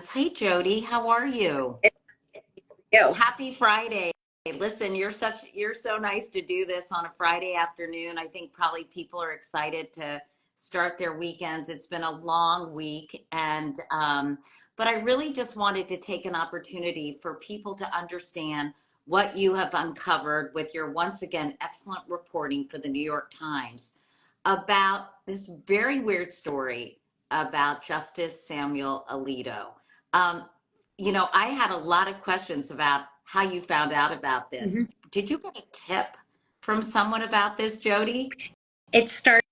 Hey Jodi, how are you? You. Happy Friday. Listen, you're so nice to do this on a Friday afternoon. I think probably people are excited to start their weekends. It's been a long week but I really just wanted to take an opportunity for people to understand what you have uncovered with your once again excellent reporting for the New York Times about this very weird story about Justice Samuel Alito. Um, I had a lot of questions about how you found out about this. Mhm. Did you get a tip from someone about this, Jodi? It started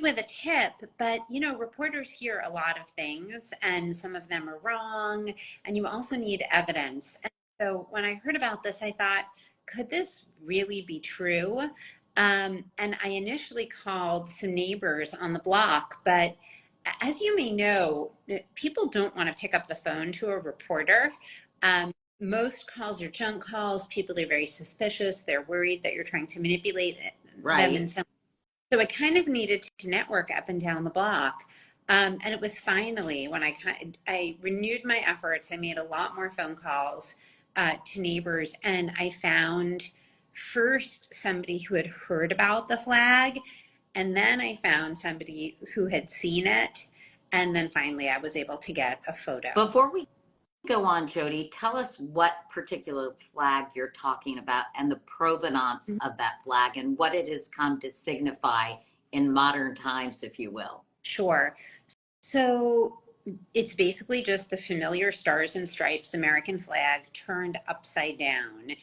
with a tip, but reporters hear a lot of things and some of them are wrong, and you also need evidence. And so when I heard about this, I thought, could this really be true? And I initially called some neighbors on the block, but as you may know, people don't want to pick up the phone to a reporter. Most calls are junk calls. People are very suspicious. They're worried that you're trying to manipulate them in Right. some. So I kind of needed to network up and down the block. And it was finally when I renewed my efforts. I made a lot more phone calls to neighbors, and I found first somebody who had heard about the flag, and then I found somebody who had seen it, and then finally I was able to get a photo. Before we go on, Jodi, tell us what particular flag you're talking about and the provenance of that flag and what it has come to signify in modern times, if you will. Sure. So it's basically just the familiar stars and stripes American flag turned upside down.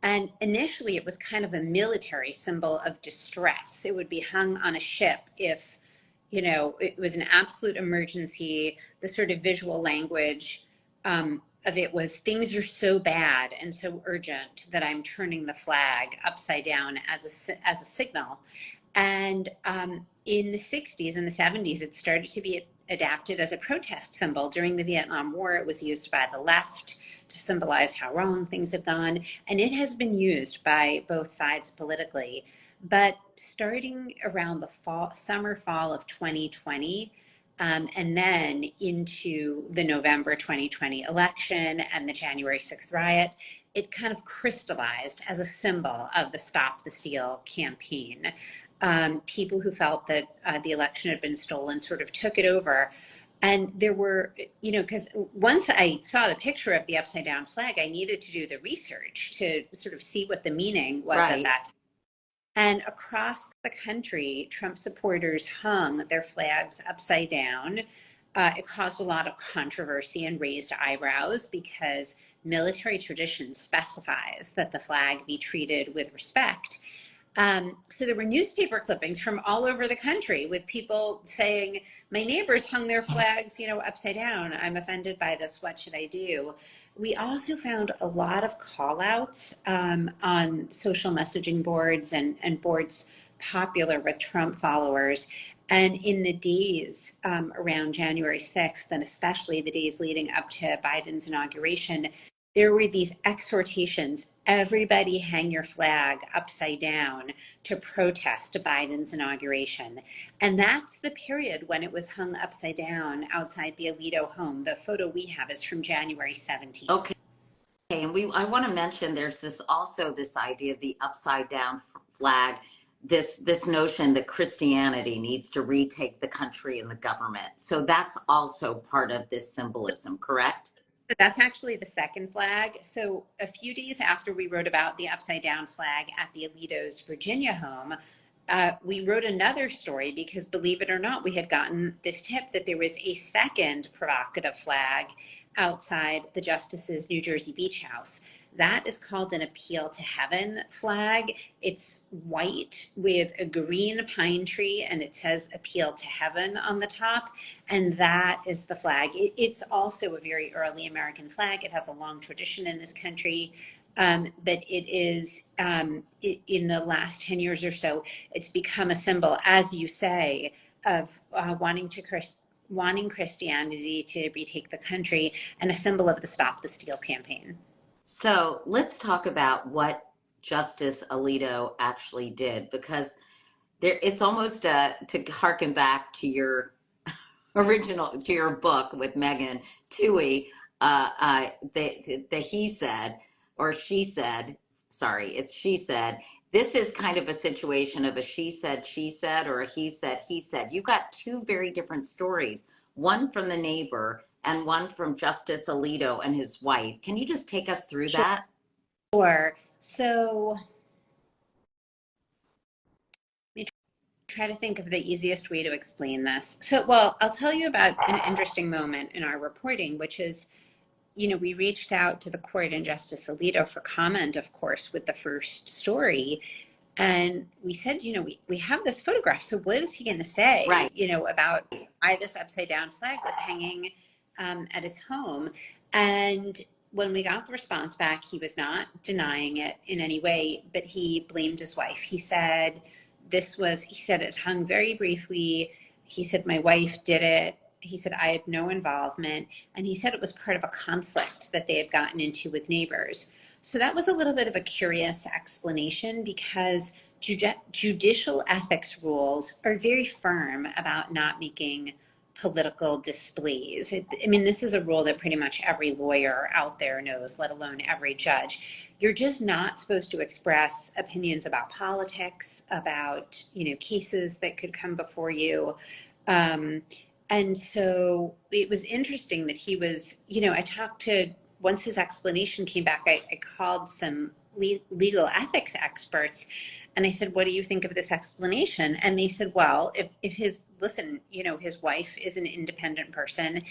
And initially, it was kind of a military symbol of distress. It would be hung on a ship if, it was an absolute emergency. The sort of visual language of it was things are so bad and so urgent that I'm turning the flag upside down as a signal. And in the 60s and the 70s, it started to be adapted as a protest symbol. During the Vietnam War, it was used by the left to symbolize how wrong things have gone. And it has been used by both sides politically. But starting around the fall of 2020, and then into the November 2020 election and the January 6th riot, it kind of crystallized as a symbol of the Stop the Steal campaign. People who felt that the election had been stolen sort of took it over. And there were, because once I saw the picture of the upside down flag, I needed to do the research to sort of see what the meaning was at Right. that time. And across the country, Trump supporters hung their flags upside down. It caused a lot of controversy and raised eyebrows because military tradition specifies that the flag be treated with respect. So there were newspaper clippings from all over the country with people saying, my neighbors hung their flags, upside down. I'm offended by this. What should I do? We also found a lot of call outs on social messaging boards and boards popular with Trump followers. And in the days around January 6th, and especially the days leading up to Biden's inauguration, there were these exhortations, everybody hang your flag upside down to protest Biden's inauguration. And that's the period when it was hung upside down outside the Alito home. The photo we have is from January 17th. Okay. And I want to mention there's this idea of the upside down flag, this notion that Christianity needs to retake the country and the government. So that's also part of this symbolism, correct? So that's actually the second flag. So a few days after we wrote about the upside down flag at the Alito's Virginia home, we wrote another story because, believe it or not, we had gotten this tip that there was a second provocative flag outside the Justice's New Jersey beach house. That is called an Appeal to Heaven flag. It's white with a green pine tree, and it says Appeal to Heaven on the top. And that is the flag. It's also a very early American flag. It has a long tradition in this country. But it is, in the last 10 years or so, it's become a symbol, as you say, of wanting Christianity to retake the country, and a symbol of the Stop the Steal campaign. So let's talk about what Justice Alito actually did, because it's almost to harken back to your to your book with Megan Toohey. the he said or she said, sorry, it's she said. This is kind of a situation of a she said, or a he said. You got two very different stories, one from the neighbor and one from Justice Alito and his wife. Can you just take us through that? Sure. So let me try to think of the easiest way to explain this. So, well, I'll tell you about an interesting moment in our reporting, which is, we reached out to the court and Justice Alito for comment, of course, with the first story. And we said, we have this photograph. So what is he going to say, Right. About why this upside down flag was hanging at his home? And when we got the response back, he was not denying it in any way, but he blamed his wife. He said it hung very briefly. He said, my wife did it. He said, I had no involvement. And he said it was part of a conflict that they had gotten into with neighbors. So that was a little bit of a curious explanation, because judicial ethics rules are very firm about not making political displays. This is a rule that pretty much every lawyer out there knows, let alone every judge. You're just not supposed to express opinions about politics, about, cases that could come before you. And so it was interesting that he was, I talked to, once his explanation came back, I called some legal ethics experts and I said, what do you think of this explanation? And they said, well, if his wife is an independent person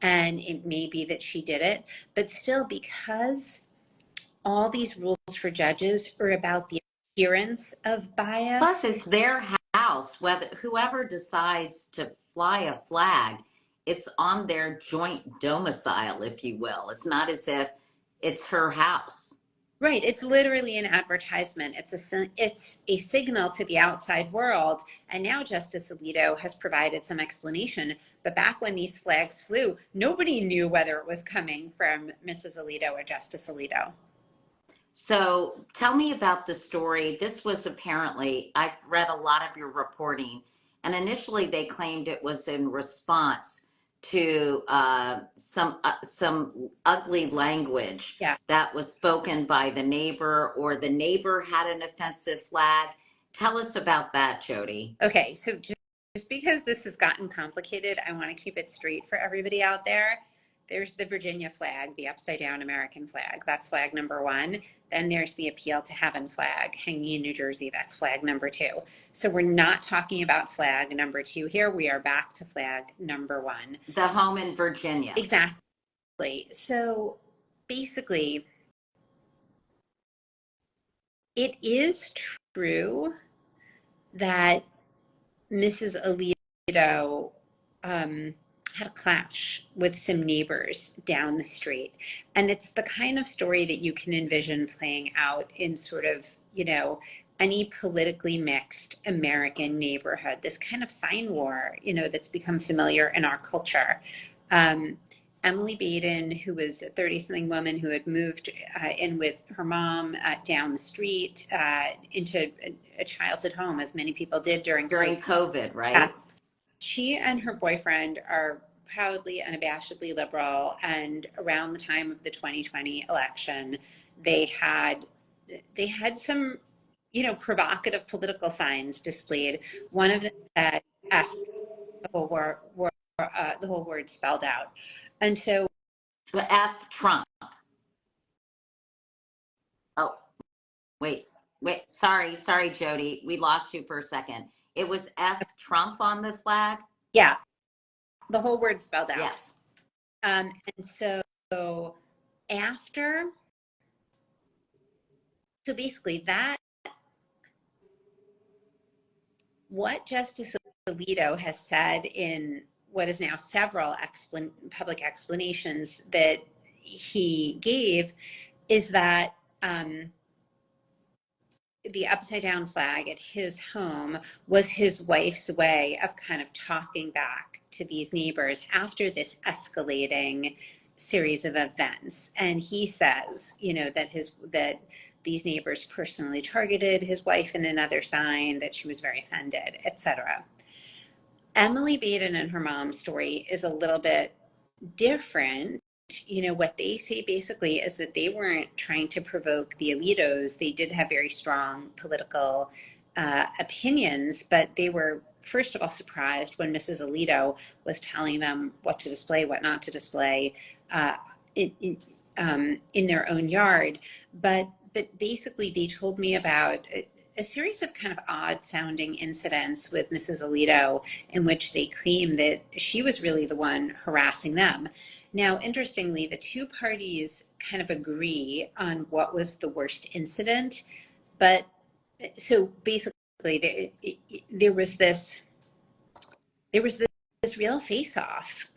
and it may be that she did it, but still, because all these rules for judges are about the appearance of bias. Plus, it's their house. Whoever decides to fly a flag, it's on their joint domicile, if you will. It's not as if it's her house. Right. It's literally an advertisement. It's a signal to the outside world. And now Justice Alito has provided some explanation. But back when these flags flew, nobody knew whether it was coming from Mrs. Alito or Justice Alito. So tell me about the story. This was apparently, I've read a lot of your reporting, and initially they claimed it was in response to some ugly language that was spoken by the neighbor, or the neighbor had an offensive flag. Tell us about that, Jodi. Okay, so just because this has gotten complicated, I want to keep it straight for everybody out there. There's the Virginia flag, the upside down American flag. That's flag number one. Then there's the Appeal to Heaven flag hanging in New Jersey. That's flag number two. So we're not talking about flag number two here. We are back to flag number one. The home in Virginia. Exactly. So basically, it is true that Mrs. Alito had a clash with some neighbors down the street. And it's the kind of story that you can envision playing out in sort of, any politically mixed American neighborhood, this kind of sign war, that's become familiar in our culture. Emily Baden, who was a 30-something woman who had moved in with her mom down the street into a childhood home, as many people did during COVID, right? She and her boyfriend are proudly, unabashedly liberal, and around the time of the 2020 election, they had some, provocative political signs displayed. One of them said F, the whole word spelled out. And so the F Trump. Oh, wait, sorry, Jodi. We lost you for a second. It was F Trump on the flag? Yeah, the whole word spelled out. Yes. And so basically what Justice Alito has said in what is now several public explanations that he gave is that the upside down flag at his home was his wife's way of kind of talking back to these neighbors after this escalating series of events. And he says, that these neighbors personally targeted his wife in another sign, that she was very offended, etc. Emily Baden and her mom's story is a little bit different what they say basically is that they weren't trying to provoke the Alitos. They did have very strong political opinions, but they were, first of all, surprised when Mrs. Alito was telling them what to display, what not to display uh, in, in, in their own yard. But basically, they told me about a series of kind of odd sounding incidents with Mrs. Alito in which they claim that she was really the one harassing them. Now, interestingly, the two parties kind of agree on what was the worst incident, but so basically there was this real face-off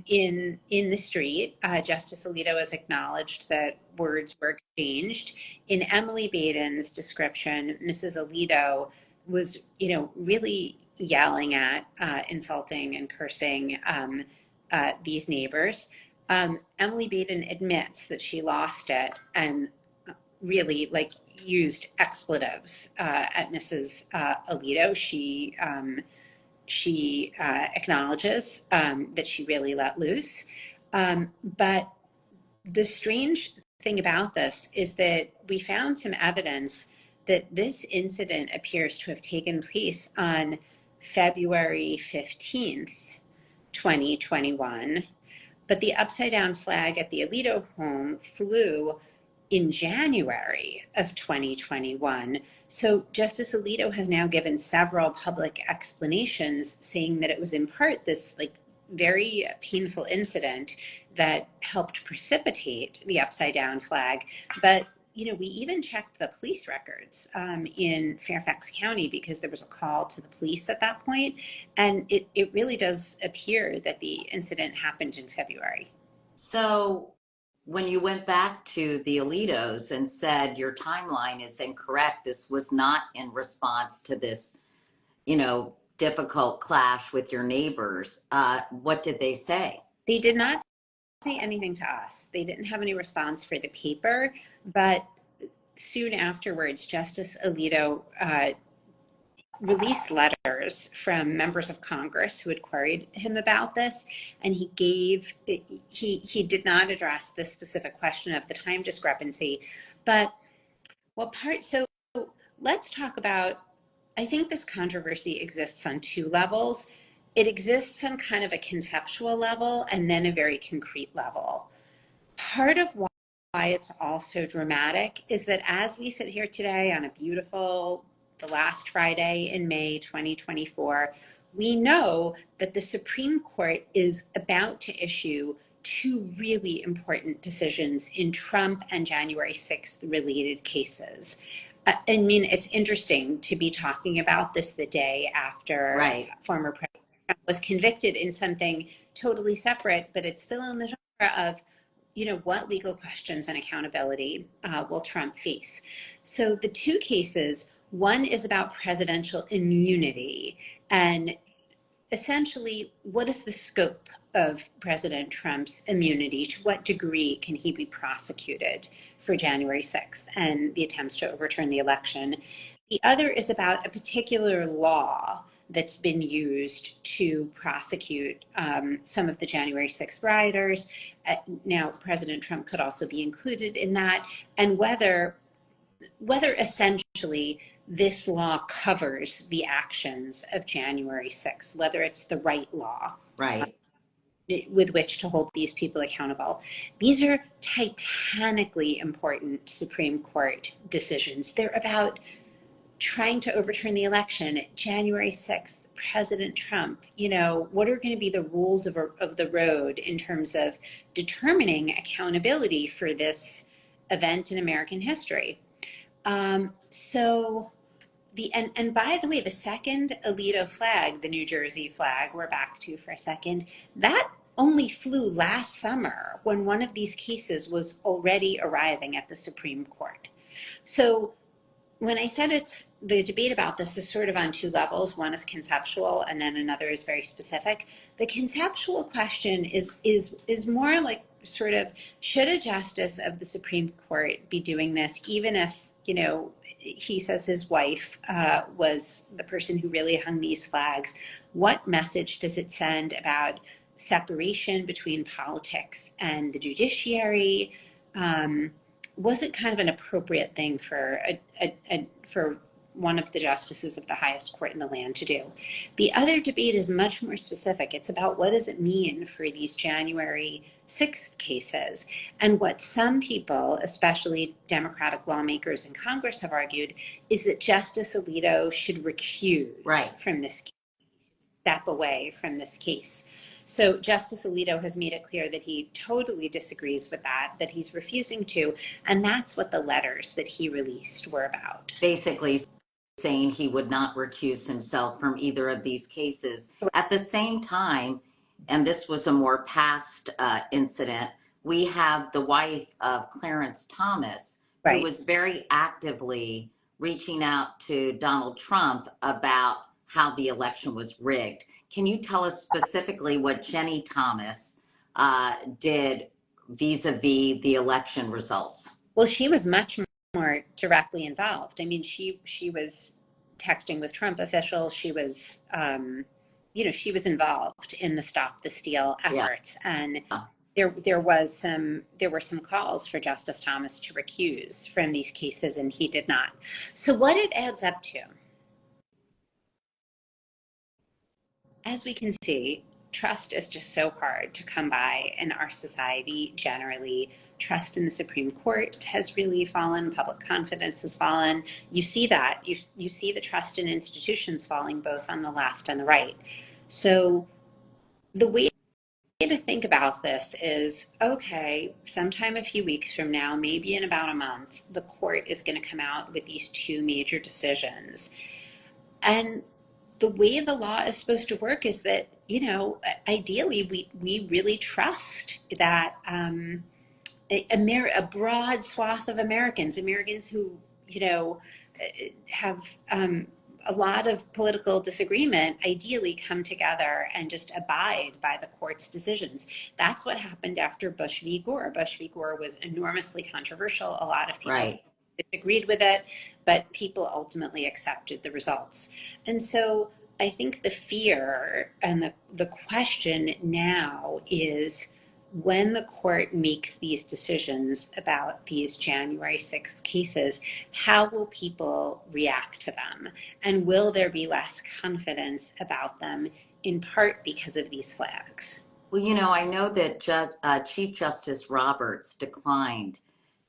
in the street. Justice Alito has acknowledged that words were exchanged. In Emily Baden's description, Mrs. Alito was, really yelling at, insulting and cursing these neighbors. Emily Baden admits that she lost it and really used expletives at Mrs. Alito. She acknowledges that she really let loose. But the strange thing about this is that we found some evidence that this incident appears to have taken place on February 15th, 2021. But the upside down flag at the Alito home flew in January of 2021. So Justice Alito has now given several public explanations saying that it was in part this very painful incident that helped precipitate the upside down flag. But we even checked the police records in Fairfax County because there was a call to the police at that point. And it really does appear that the incident happened in February. So when you went back to the Alitos and said your timeline is incorrect, this was not in response to this, difficult clash with your neighbors, what did they say? They did not say anything to us. They didn't have any response for the paper, but soon afterwards, Justice Alito released letters from members of Congress who had queried him about this, and he did not address this specific question of the time discrepancy. But so let's talk about, I think this controversy exists on two levels. It exists on kind of a conceptual level and then a very concrete level. Part of why it's also dramatic is that as we sit here today on a beautiful, the last Friday in May 2024, we know that the Supreme Court is about to issue two really important decisions in Trump and January 6th related cases. I mean, it's interesting to be talking about this the day after former President Trump was convicted in something totally separate, but it's still in the genre of, what legal questions and accountability will Trump face? So the two cases, one is about presidential immunity and essentially, what is the scope of President Trump's immunity? To what degree can he be prosecuted for January 6th and the attempts to overturn the election? The other is about a particular law that's been used to prosecute some of the January 6th rioters. Now, President Trump could also be included in that, and whether essentially this law covers the actions of January 6th, whether it's the right law with which to hold these people accountable. These are titanically important Supreme Court decisions. They're about trying to overturn the election, January 6th, President Trump, what are going to be the rules of the road in terms of determining accountability for this event in American history? So and by the way, the second Alito flag, the New Jersey flag, we're back to for a second, that only flew last summer when one of these cases was already arriving at the Supreme Court. So when I said the debate about this is sort of on two levels, one is conceptual and then another is very specific. The conceptual question is more like sort of, should a justice of the Supreme Court be doing this, even if, he says his wife was the person who really hung these flags? What message does it send about separation between politics and the judiciary wasn't kind of an appropriate thing for for one of the justices of the highest court in the land to do. The other debate is much more specific. It's about what does it mean for these January 6th cases. And what some people, especially Democratic lawmakers in Congress, have argued is that Justice Alito should recuse from this case, step away from this case. So Justice Alito has made it clear that he totally disagrees with that he's refusing to, and that's what the letters that he released were about. Basically saying he would not recuse himself from either of these cases. At the same time, and this was a more past incident, we have the wife of Clarence Thomas, who was very actively reaching out to Donald Trump about how the election was rigged. Can you tell us specifically what Jenny Thomas did vis-a-vis the election results? Well, she was much more directly involved. I mean, she was texting with Trump officials. She was, she was involved in the Stop the Steal efforts, and there were some calls for Justice Thomas to recuse from these cases, and he did not. So what it adds up to, as we can see, trust is just so hard to come by in our society generally. Trust in the Supreme Court has really fallen. Public confidence has fallen. You see that. You see the trust in institutions falling both on the left and the right. So the way to think about this is, okay, sometime a few weeks from now, maybe in about a month, the court is going to come out with these two major decisions. And the way the law is supposed to work is that, ideally we really trust that a broad swath of Americans who, have a lot of political disagreement, ideally come together and just abide by the court's decisions. That's what happened after Bush v. Gore. Bush v. Gore was enormously controversial. A lot of people disagreed with it, but people ultimately accepted the results. And so I think the fear and the question now is, when the court makes these decisions about these January 6th cases, how will people react to them? And will there be less confidence about them, in part because of these flags? Well, I know that Chief Justice Roberts declined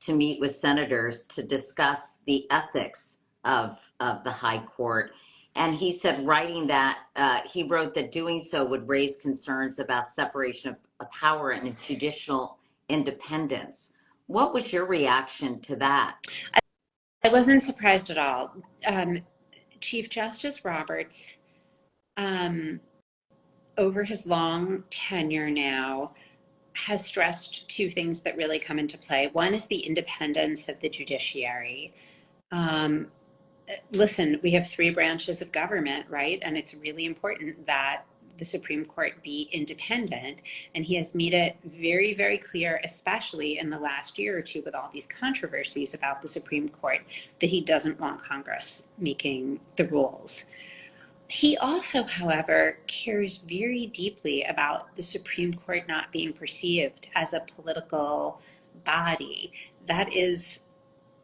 to meet with senators to discuss the ethics of the high court. And he said, he wrote that doing so would raise concerns about separation of power and judicial independence. What was your reaction to that? I wasn't surprised at all. Chief Justice Roberts, over his long tenure now, has stressed two things that really come into play. One is the independence of the judiciary. Listen, we have three branches of government, right? And it's really important that the Supreme Court be independent. And he has made it very, very clear, especially in the last year or two with all these controversies about the Supreme Court, that he doesn't want Congress making the rules. He also, however, cares very deeply about the Supreme Court not being perceived as a political body. That is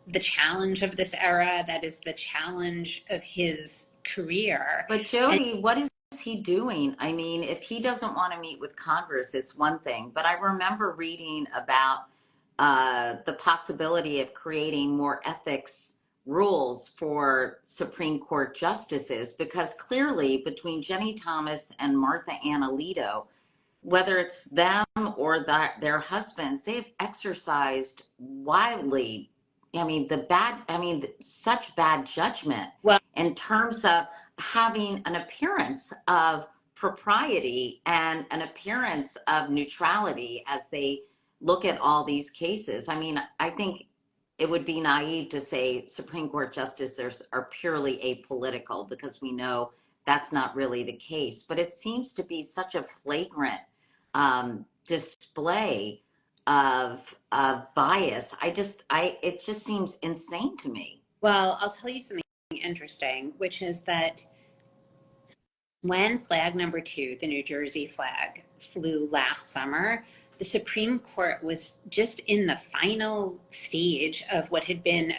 the challenge of this era. That is the challenge of his career. But Jodi, what is he doing? I mean, if he doesn't want to meet with Congress, it's one thing. But I remember reading about the possibility of creating more ethics rules for Supreme Court justices, because clearly between Jenny Thomas and Martha Ann Alito, whether it's them or their husbands, they've exercised wildly, such bad judgment in terms of having an appearance of propriety and an appearance of neutrality as they look at all these cases. I mean, I think it would be naive to say Supreme Court justices are purely apolitical, because we know that's not really the case. But it seems to be such a flagrant display of bias. It just seems insane to me. Well, I'll tell you something interesting, which is that When flag number 2, the New Jersey flag, flew last summer, the Supreme Court was just in the final stage of what had been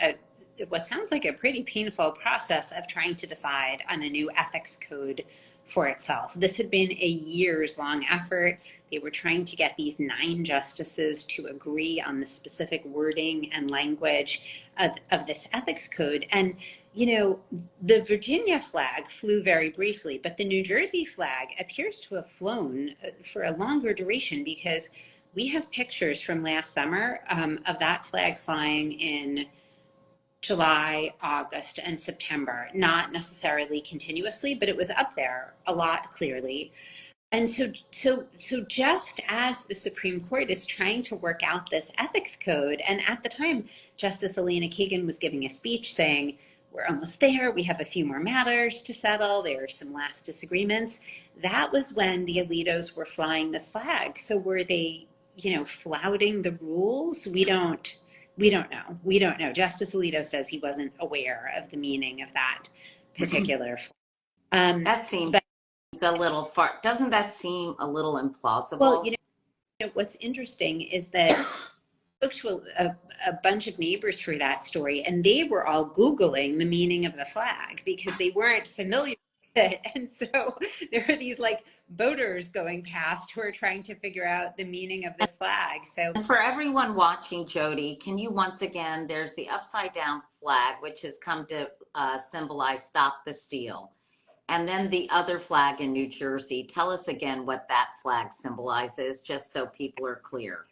what sounds like a pretty painful process of trying to decide on a new ethics code for itself. This had been a years long effort. They were trying to get these 9 justices to agree on the specific wording and language of this ethics code. And, you know, the Virginia flag flew very briefly, but the New Jersey flag appears to have flown for a longer duration, because we have pictures from last summer of that flag flying in July, August, and September, not necessarily continuously, but it was up there a lot, clearly. And so just as the Supreme Court is trying to work out this ethics code, and at the time, Justice Elena Kagan was giving a speech saying, we're almost there, we have a few more matters to settle, there are some last disagreements. That was when the Alitos were flying this flag. So were they, you know, flouting the rules? We don't know. We don't know. Justice Alito says he wasn't aware of the meaning of that particular flag. That seems a little far. Doesn't that seem a little implausible? Well, you know, what's interesting is that I spoke to a bunch of neighbors for that story, and they were all Googling the meaning of the flag because they weren't familiar with it. And so there are these like boaters going past who are trying to figure out the meaning of this flag. So and for everyone watching, Jodi, can you once again, there's the upside down flag, which has come to symbolize Stop the Steal. And then the other flag in New Jersey. Tell us again what that flag symbolizes, just so people are clear.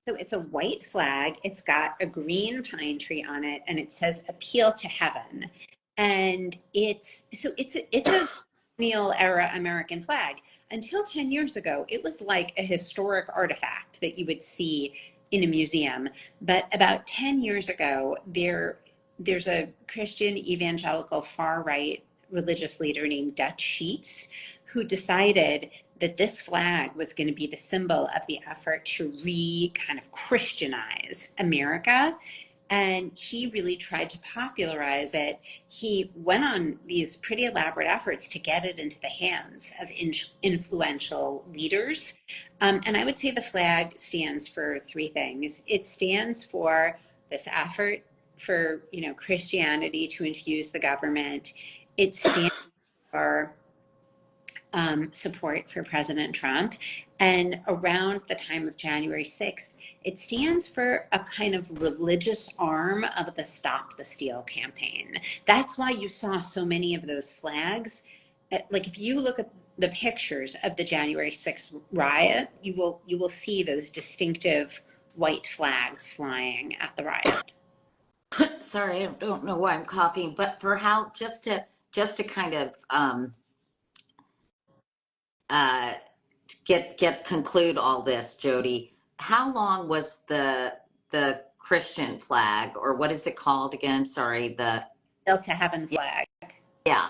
So it's a white flag. It's got a green pine tree on it, and it says "Appeal to Heaven." And it's a colonial era American flag. Until 10 years ago, it was like a historic artifact that you would see in a museum. But about 10 years ago, there's a Christian evangelical far right religious leader named Dutch Sheets who decided that this flag was going to be the symbol of the effort to kind of Christianize America. And he really tried to popularize it. He went on these pretty elaborate efforts to get it into the hands of influential leaders. And I would say the flag stands for 3 things. It stands for this effort for, you know, Christianity to infuse the government. It stands for support for President Trump. And around the time of January 6th, it stands for a kind of religious arm of the Stop the Steal campaign. That's why you saw so many of those flags. Like if you look at the pictures of the January 6th riot, you will see those distinctive white flags flying at the riot. Sorry, I don't know why I'm coughing, but for how, just to kind of conclude all this, Jodi, how long was the Christian flag, or what is it called again? Sorry, the Appeal to Heaven flag. Yeah.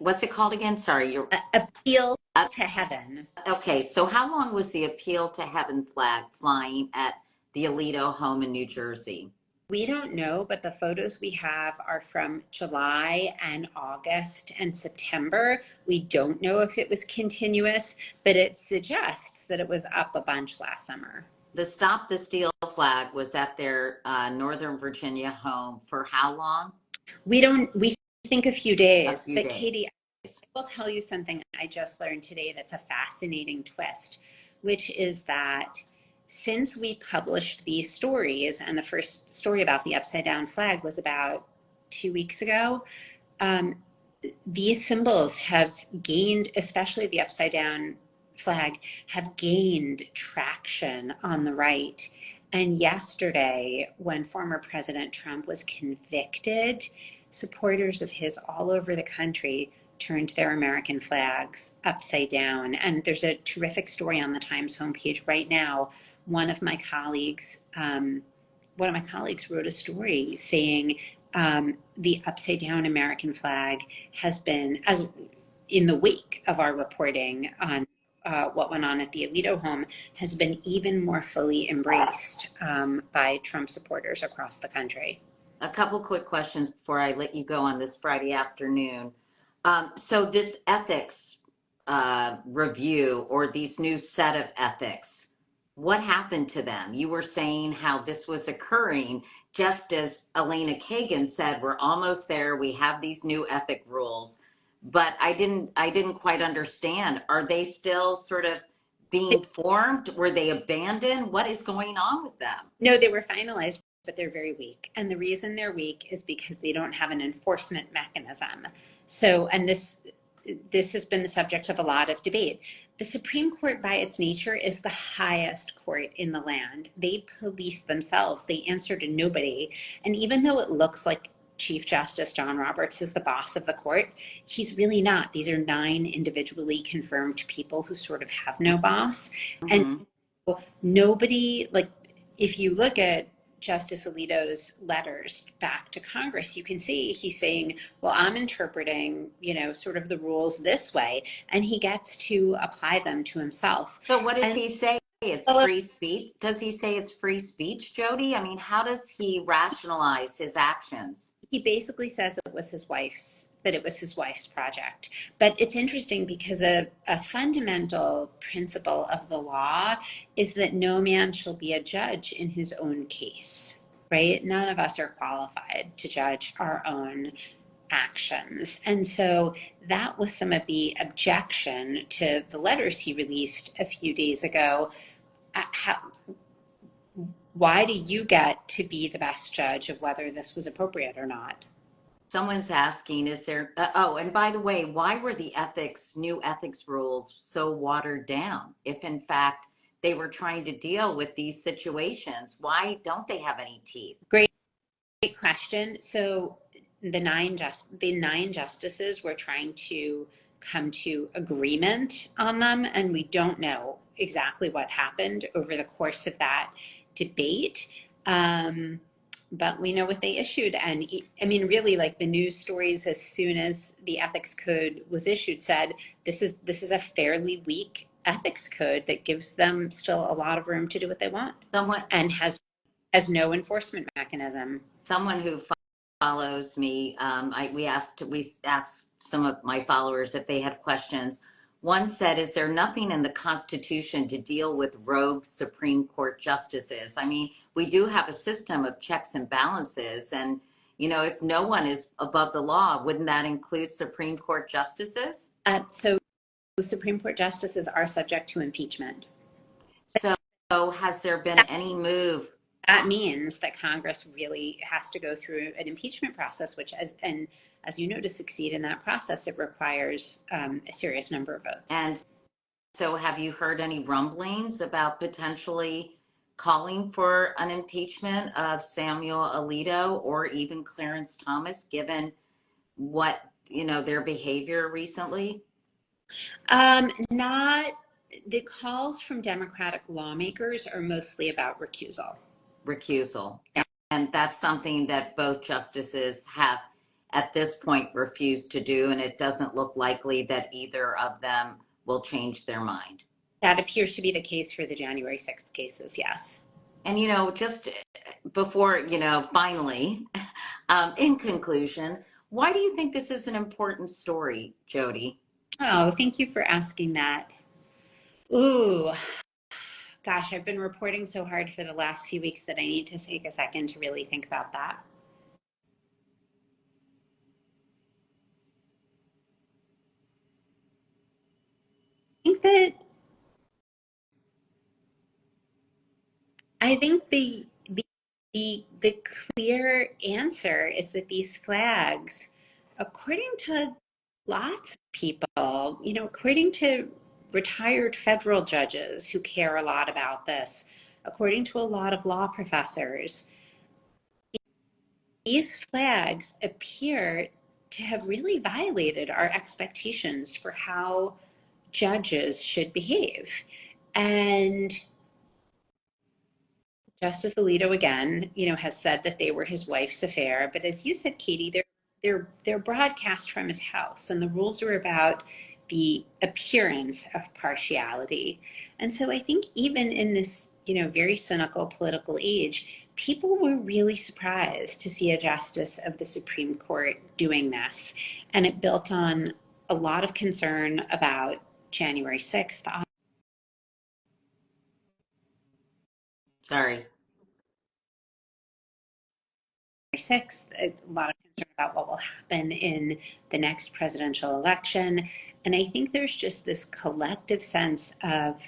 What's it called again? Sorry, you're Appeal to Heaven. Okay, so how long was the Appeal to Heaven flag flying at the Alito home in New Jersey? We don't know, but the photos we have are from July and August and September. We don't know if it was continuous, but it suggests that it was up a bunch last summer. The Stop the Steal flag was at their Northern Virginia home for how long? We think a few days. A few days. Katie, I will tell you something I just learned today that's a fascinating twist, which is that since we published these stories, and the first story about the upside down flag was about 2 weeks ago, these symbols have gained, especially the upside down flag, have gained traction on the right. And yesterday, when former President Trump was convicted, supporters of his all over the country turned their American flags upside down. And there's a terrific story on the Times homepage right now. One of my colleagues wrote a story saying the upside down American flag has been, as in the wake of our reporting on what went on at the Alito home, has been even more fully embraced by Trump supporters across the country. A couple quick questions before I let you go on this Friday afternoon. So this ethics review or these new set of ethics, what happened to them? You were saying how this was occurring, just as Elena Kagan said, we're almost there. We have these new ethic rules, but I didn't quite understand. Are they still sort of being formed? Were they abandoned? What is going on with them? No, they were finalized, but they're very weak. And the reason they're weak is because they don't have an enforcement mechanism. So, and this has been the subject of a lot of debate. The Supreme Court, by its nature, is the highest court in the land. They police themselves. They answer to nobody. And even though it looks like Chief Justice John Roberts is the boss of the court, he's really not. These are 9 individually confirmed people who sort of have no boss. Mm-hmm. And nobody, like, if you look at Justice Alito's letters back to Congress, you can see he's saying, well, I'm interpreting, sort of the rules this way, and he gets to apply them to himself. So what does And he say? It's free speech? Does he say it's free speech, Jodi? I mean, how does he rationalize his actions? he basically says that it was his wife's project. But it's interesting because a fundamental principle of the law is that no man shall be a judge in his own case, right? None of us are qualified to judge our own actions. And so that was some of the objection to the letters he released a few days ago. Why do you get to be the best judge of whether this was appropriate or not? Someone's asking, is there, oh, and by the way, why were the new ethics rules so watered down? If in fact they were trying to deal with these situations, why don't they have any teeth? Great question. So the nine justices were trying to come to agreement on them, and we don't know exactly what happened over the course of that debate. But we know what they issued. And I mean, really, like, the news stories as soon as the ethics code was issued said this is a fairly weak ethics code that gives them still a lot of room to do what they want, and has no enforcement mechanism. Someone who follows me, we asked some of my followers if they had questions. One said, is there nothing in the Constitution to deal with rogue Supreme Court justices? I mean, we do have a system of checks and balances. And, if no one is above the law, wouldn't that include Supreme Court justices? So Supreme Court justices are subject to impeachment. So has there been any move? That means that Congress really has to go through an impeachment process, which, as you know, to succeed in that process, it requires a serious number of votes. And so have you heard any rumblings about potentially calling for an impeachment of Samuel Alito or even Clarence Thomas, given what, their behavior recently? Not the calls from Democratic lawmakers are mostly about recusal. And that's something that both justices have at this point refused to do, and it doesn't look likely that either of them will change their mind. That appears to be the case for the January 6th cases, yes. And just before, finally, in conclusion, why do you think this is an important story, Jodi? Oh, thank you for asking that. Ooh, gosh, I've been reporting so hard for the last few weeks that I need to take a second to really think about that. I think the clear answer is that these flags, according to lots of people, according to retired federal judges who care a lot about this, according to a lot of law professors, these flags appear to have really violated our expectations for how judges should behave. And Justice Alito, again, has said that they were his wife's affair. But as you said, Katie, they're broadcast from his house, and the rules are about the appearance of partiality. And so I think even in this, very cynical political age, people were really surprised to see a justice of the Supreme Court doing this. And it built on a lot of concern about January 6th. Sorry. 6th, a lot of concern about what will happen in the next presidential election. And I think there's just this collective sense of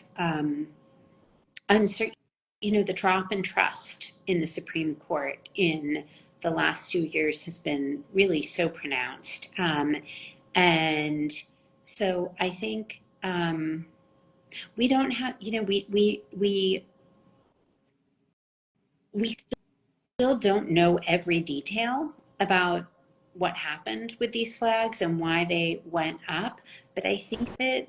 uncertainty. You know, the drop in trust in the Supreme Court in the last few years has been really so pronounced. And so I think we don't have, you know, we still don't know every detail about what happened with these flags and why they went up, but I think that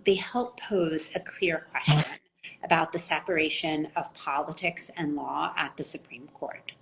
they help pose a clear question about the separation of politics and law at the Supreme Court.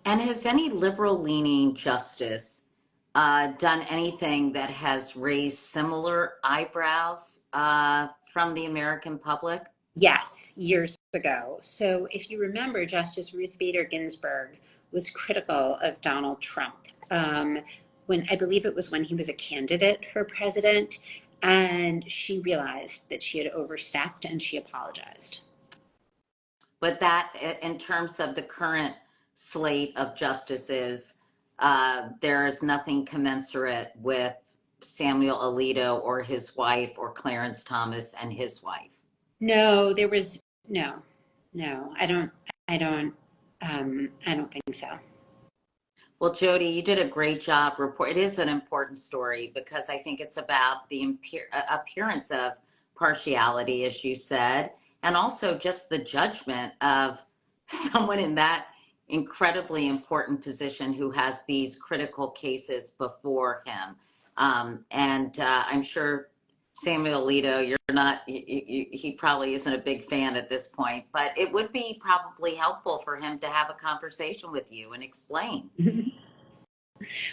And has any liberal-leaning justice done anything that has raised similar eyebrows from the American public? Yes, years ago. So if you remember, Justice Ruth Bader Ginsburg was critical of Donald Trump when I believe it was when he was a candidate for president, and she realized that she had overstepped and she apologized. But that, in terms of the current slate of justices, there is nothing commensurate with Samuel Alito or his wife, or Clarence Thomas and his wife. No, there was no. I don't think so. Well, Jodi, you did a great job. It is an important story because I think it's about the appearance of partiality, as you said, and also just the judgment of someone in that incredibly important position who has these critical cases before him. And I'm sure Samuel Alito, you're not, he probably isn't a big fan at this point, but it would be probably helpful for him to have a conversation with you and explain.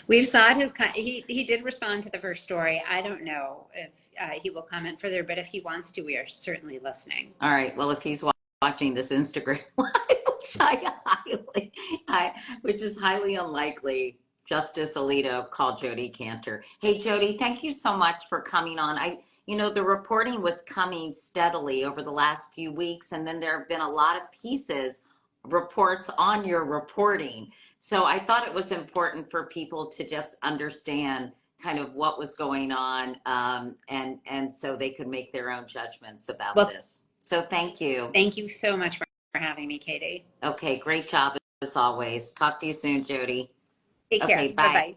We've sought he did respond to the first story. I don't know if he will comment further, but if he wants to, we are certainly listening. All right. Well, if he's watching this Instagram live, which is highly unlikely, Justice Alito called Jodi Kantor. Hey, Jodi, thank you so much for coming on. The reporting was coming steadily over the last few weeks, and then there have been a lot of reports on your reporting. So I thought it was important for people to just understand kind of what was going on, and so they could make their own judgments about this. So thank you. Thank you so much for having me, Katie. Okay, great job as always. Talk to you soon, Jodi. Take care. Okay, bye. Bye-bye.